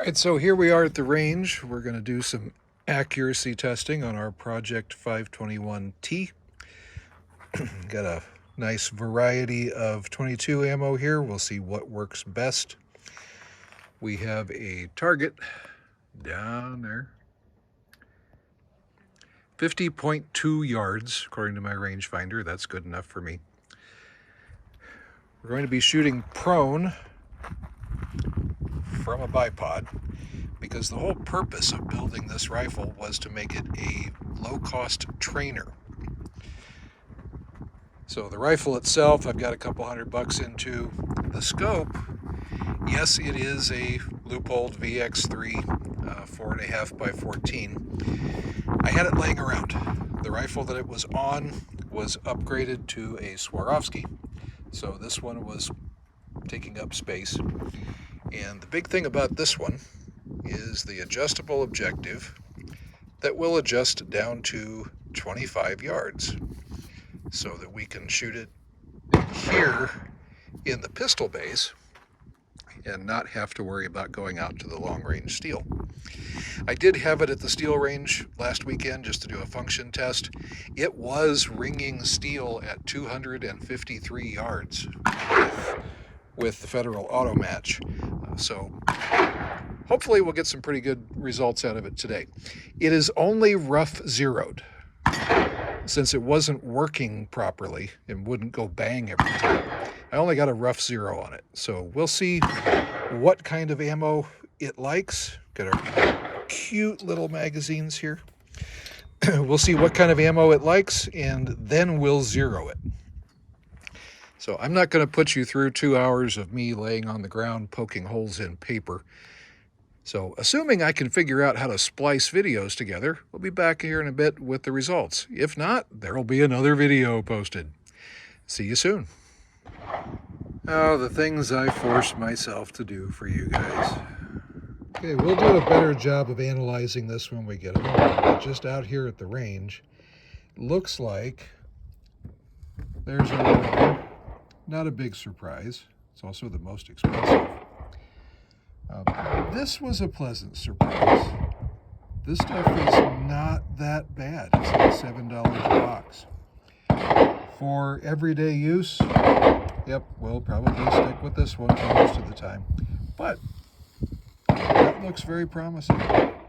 Alright, so here we are at the range. We're going to do some accuracy testing on our Project 521T. Got a nice variety of 22 ammo here. We'll see what works best. We have a target down there. 50.2 yards, according to my rangefinder. That's good enough for me. We're going to be shooting prone from a bipod, because the whole purpose of building this rifle was to make it a low-cost trainer. So the rifle itself, I've got a couple $100 into. The scope, yes, it is a Leupold VX3 4.5 by 14. I had it laying around. The rifle that it was on was upgraded to a Swarovski, so this one was taking up space. And the big thing about this one is the adjustable objective that will adjust down to 25 yards so that we can shoot it here in the pistol base and not have to worry about going out to the long range steel. I did have it at the steel range last weekend just to do a function test. It was ringing steel at 253 yards with the Federal Auto Match. So hopefully we'll get some pretty good results out of it today. It is only rough zeroed. Since it wasn't working properly and wouldn't go bang every time, I only got a rough zero on it. So we'll see what kind of ammo it likes. Got our cute little magazines here. We'll see what kind of ammo it likes, and then we'll zero it. So I'm not going to put you through 2 hours of me laying on the ground poking holes in paper. So assuming I can figure out how to splice videos together, we'll be back here in a bit with the results. If not, there'll be another video posted. See you soon. Oh, the things I force myself to do for you guys. Okay, we'll do a better job of analyzing this when we get home. But just out here at the range, looks like there's a roller. Not a big surprise. It's also the most expensive. This was a pleasant surprise. This stuff is not that bad. It's like $7 a box. For everyday use, yep, we'll probably stick with this one for most of the time. But that looks very promising.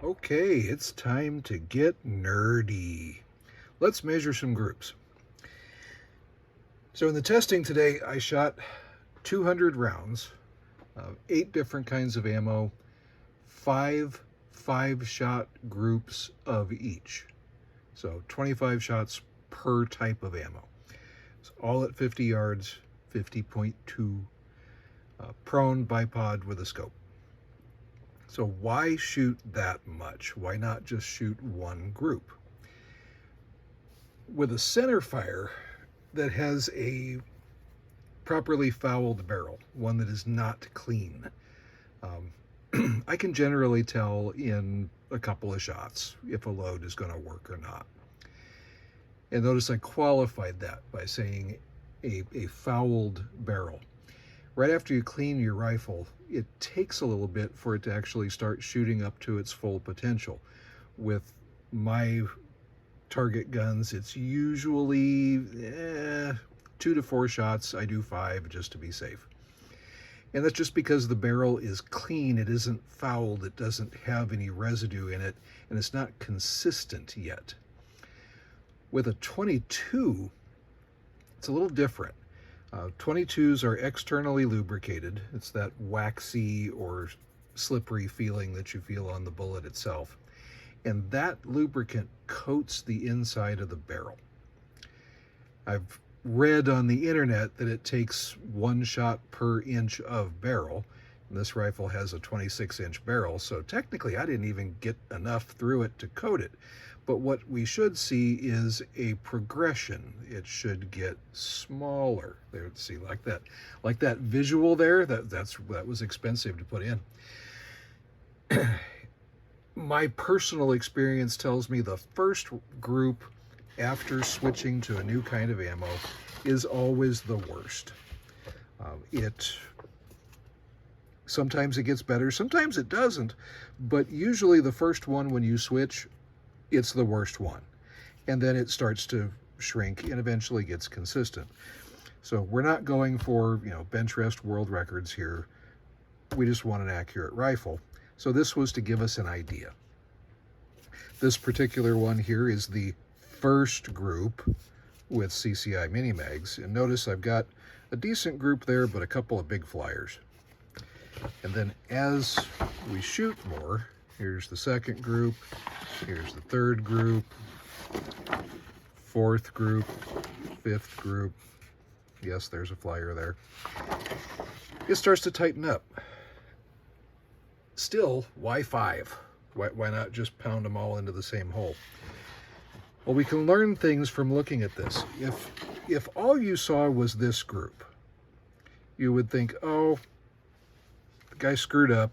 Okay, it's time to get nerdy. Let's measure some groups. So in the testing today, I shot 200 rounds of 8 different kinds of ammo, 5 5-shot groups of each. So 25 shots per type of ammo. So all at 50 yards, 50.2, prone bipod with a scope. So why shoot that much? Why not just shoot one group? With a center fire that has a properly fouled barrel, one that is not clean, I can generally tell in a couple of shots if a load is going to work or not. And notice I qualified that by saying a fouled barrel. Right after you clean your rifle, it takes a little bit for it to actually start shooting up to its full potential. With my target guns, it's usually 2 to 4 shots. I do 5 just to be safe. And that's just because the barrel is clean. It isn't fouled. It doesn't have any residue in it, and it's not consistent yet. With a 22, it's a little different. 22s are externally lubricated. It's that waxy or slippery feeling that you feel on the bullet itself. And that lubricant coats the inside of the barrel. I've read on the internet that it takes 1 shot per inch of barrel. And this rifle has a 26-inch barrel, so technically I didn't even get enough through it to coat it. But what we should see is a progression. It should get smaller. There, see, like that visual there. That was expensive to put in. My personal experience tells me the first group after switching to a new kind of ammo is always the worst. It Sometimes it gets better, sometimes it doesn't, but usually the first one when you switch, it's the worst one. And then it starts to shrink and eventually gets consistent. So we're not going for, bench rest world records here. We just want an accurate rifle. So this was to give us an idea. This particular one here is the first group with CCI mini mags. And notice I've got a decent group there, but a couple of big flyers. And then as we shoot more, here's the second group, here's the third group, fourth group, fifth group. Yes, there's a flyer there. It starts to tighten up. Still, why 5? Why not just pound them all into the same hole? Well, we can learn things from looking at this. If all you saw was this group, you would think, oh, the guy screwed up.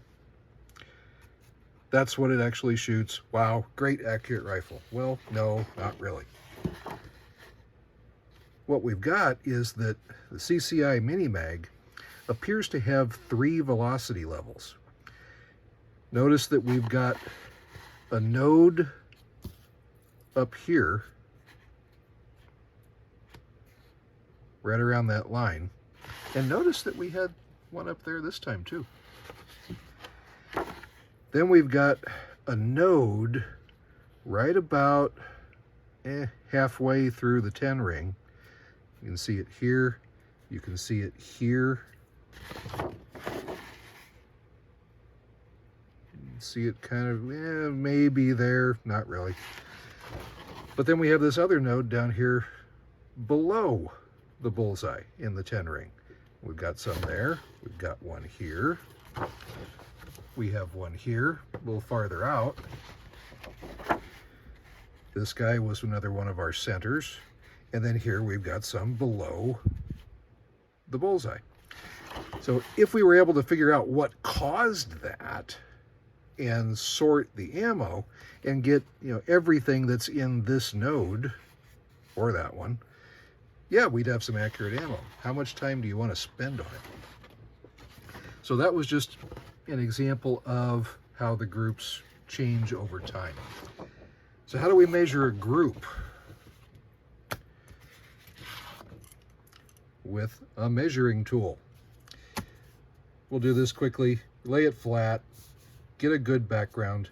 That's what it actually shoots. Wow, great accurate rifle. Well, no, not really. What we've got is that the CCI Mini Mag appears to have 3 velocity levels. Notice that we've got a node up here, right around that line. And notice that we had one up there this time too. Then we've got a node right about halfway through the 10 ring. You can see it here. You can see it here. You can see it kind of, maybe there, not really. But then we have this other node down here below the bullseye in the 10 ring. We've got some there. We've got one here. We have one here, a little farther out. This guy was another one of our centers. And then here we've got some below the bullseye. So if we were able to figure out what caused that and sort the ammo and get, everything that's in this node or that one, yeah, we'd have some accurate ammo. How much time do you want to spend on it? So that was just an example of how the groups change over time. So how do we measure a group? With a measuring tool. We'll do this quickly, lay it flat, get a good background,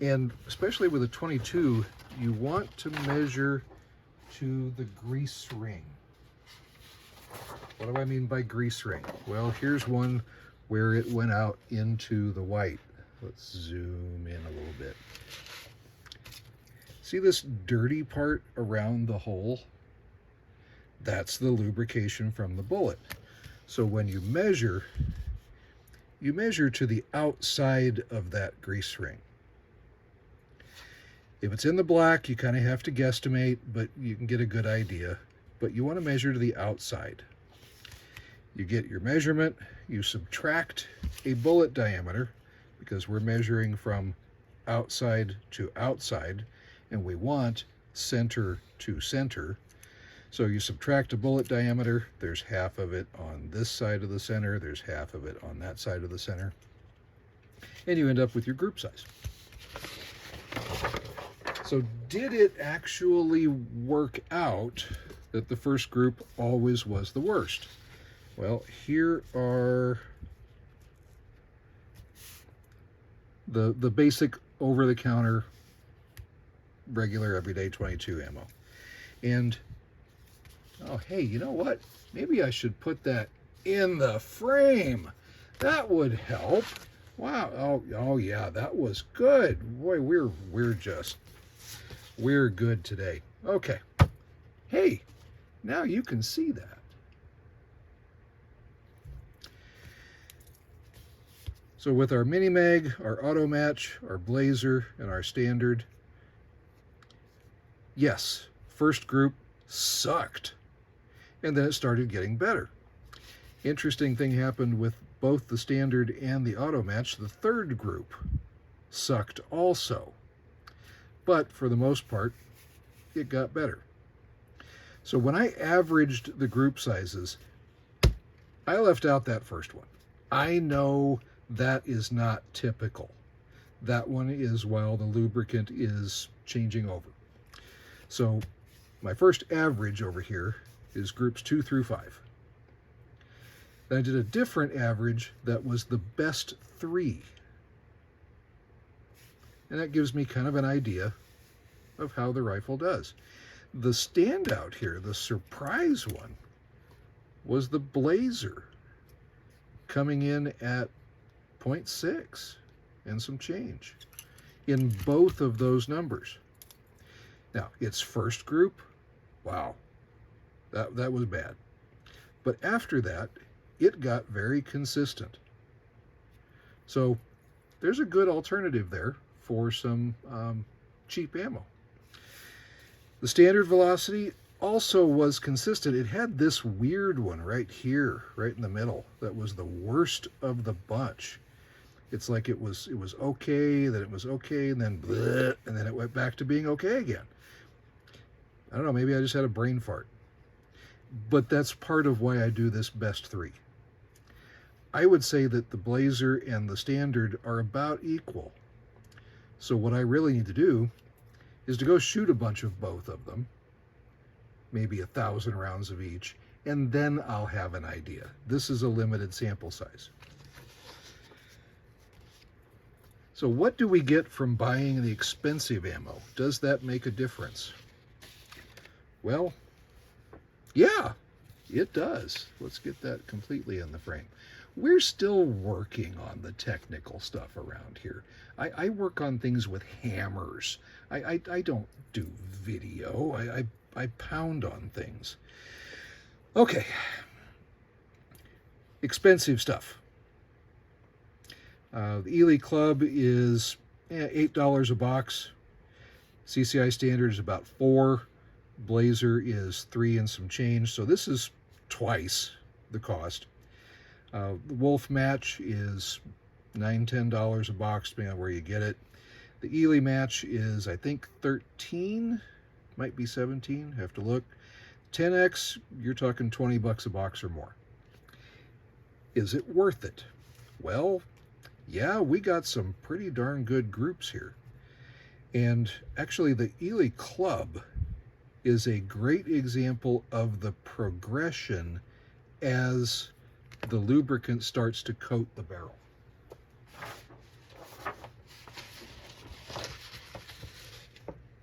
and especially with a 22, you want to measure to the grease ring. What do I mean by grease ring? Well, here's one where it went out into the white. Let's zoom in a little bit. See this dirty part around the hole? That's the lubrication from the bullet. So when you measure to the outside of that grease ring. If it's in the black, you kind of have to guesstimate, but you can get a good idea. But you want to measure to the outside. You get your measurement, you subtract a bullet diameter, because we're measuring from outside to outside, and we want center to center. So you subtract a bullet diameter, there's half of it on this side of the center, there's half of it on that side of the center, and you end up with your group size. So did it actually work out that the first group always was the worst? Well, here are the basic over-the-counter, regular, everyday 22 ammo. And oh, hey, you know what? Maybe I should put that in the frame. That would help. Wow. Oh yeah, that was good. Boy, we're good today. Okay. Hey, now you can see that. So with our mini mag, our auto match, our blazer, and our standard, yes, first group sucked. And then it started getting better. Interesting thing happened with both the standard and the auto match. The third group sucked also. But for the most part, it got better. So when I averaged the group sizes, I left out that first one. I know That is not typical. That one is while the lubricant is changing over. So my first average over here is groups 2 through 5. Then I did a different average that was the best 3. And that gives me kind of an idea of how the rifle does. The standout here, the surprise one, was the Blazer, coming in at 0.6 and some change in both of those numbers. Now, its first group, wow, that was bad. But after that, it got very consistent. So there's a good alternative there for some cheap ammo. The standard velocity also was consistent. It had this weird one right here, right in the middle, that was the worst of the bunch. It's like it was okay, then it was okay, and then bleh, and then it went back to being okay again. I don't know, maybe I just had a brain fart. But that's part of why I do this best 3. I would say that the Blazer and the Standard are about equal. So what I really need to do is to go shoot a bunch of both of them, maybe 1,000 rounds of each, and then I'll have an idea. This is a limited sample size. So what do we get from buying the expensive ammo? Does that make a difference? Well, yeah, it does. Let's get that completely in the frame. We're still working on the technical stuff around here. I work on things with hammers. I don't do video. I pound on things. Okay. Expensive stuff. The Ely Club is $8 a box. CCI Standard is about $4. Blazer is $3 and some change. So this is twice the cost. The Wolf Match is $9, $10 a box, depending on where you get it. The Ely Match is, I think, $13, might be $17, have to look. 10X, you're talking $20 a box or more. Is it worth it? Well, yeah, we got some pretty darn good groups here. And actually, the Ely Club is a great example of the progression as the lubricant starts to coat the barrel.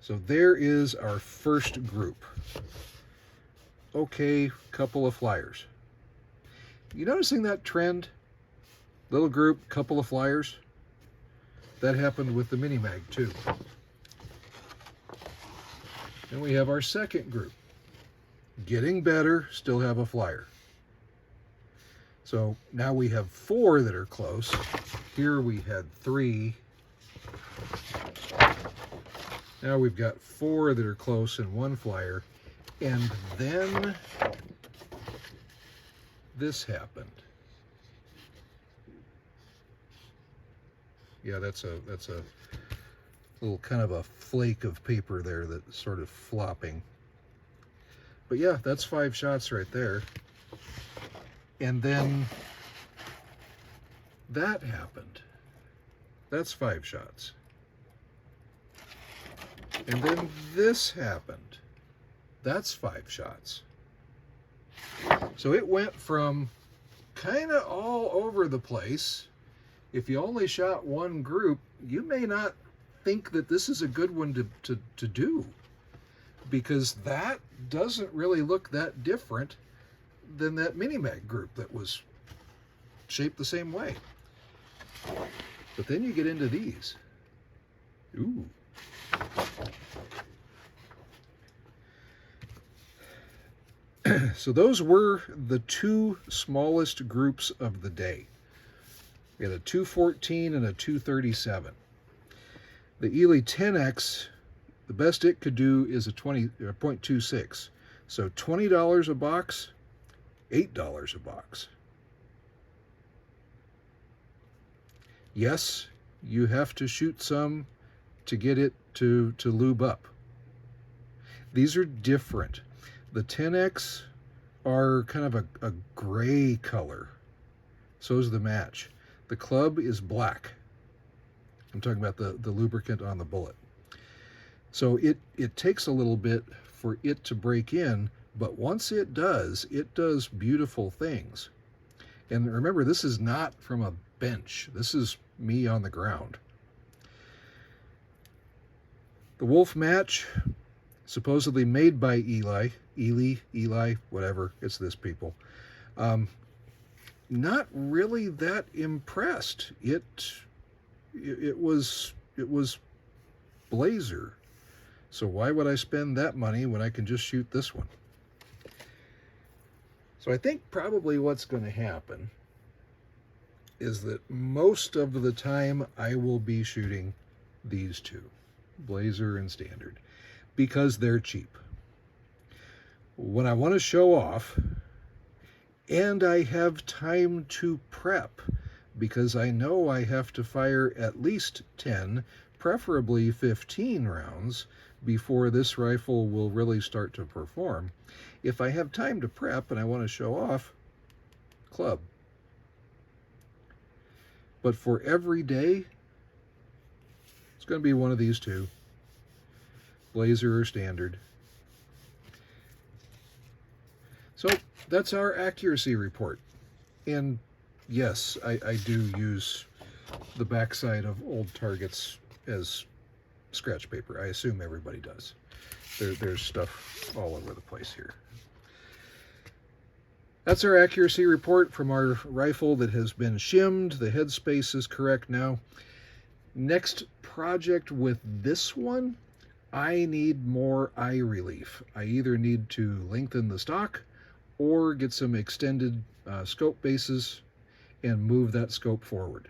So there is our first group. Okay, couple of flyers. You noticing that trend? Little group, couple of flyers? That happened with the Mini Mag too. Then we have our second group. Getting better, still have a flyer. So now we have 4 that are close. Here we had 3. Now we've got 4 that are close and 1 flyer. And then this happened. Yeah, that's a little kind of a flake of paper there that's sort of flopping. But yeah, that's 5 shots right there. And then that happened. That's 5 shots. And then this happened. That's 5 shots. So it went from kind of all over the place. If you only shot one group, you may not think that this is a good one to do, because that doesn't really look that different than that Mini Mag group that was shaped the same way. But then you get into these. Ooh. So those were the 2 smallest groups of the day. We had a 214 and a 237. The Ely 10X, the best it could do is a 0.26. So $20 a box, $8 a box. Yes, you have to shoot some to get it to lube up. These are different. The 10X are kind of a gray color. So is the Match. The club is black. I'm talking about the lubricant on the bullet. So it takes a little bit for it to break in, but once it does beautiful things. And remember, this is not from a bench. This is me on the ground. The Wolf match, supposedly made by Eli, whatever, it's this people. Not really that impressed. It was Blazer. So why would I spend that money when I can just shoot this one? So I think probably what's going to happen is that most of the time I will be shooting these two, Blazer and Standard, because they're cheap. When I want to show off and I have time to prep, because I know I have to fire at least 10, preferably 15 rounds before this rifle will really start to perform. If I have time to prep and I want to show off, club. But for every day, it's going to be one of these two, Blazer or Standard. So that's our accuracy report. And yes, I do use the backside of old targets as scratch paper. I assume everybody does. There's stuff all over the place here. That's our accuracy report from our rifle that has been shimmed. The headspace is correct now. Next project with this one, I need more eye relief. I either need to lengthen the stock or get some extended scope bases and move that scope forward.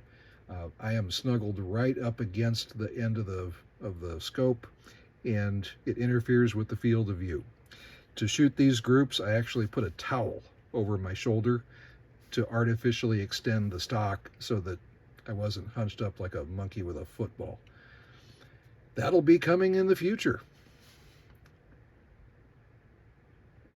I am snuggled right up against the end of the scope, and it interferes with the field of view. To shoot these groups, I actually put a towel over my shoulder to artificially extend the stock so that I wasn't hunched up like a monkey with a football. That'll be coming in the future.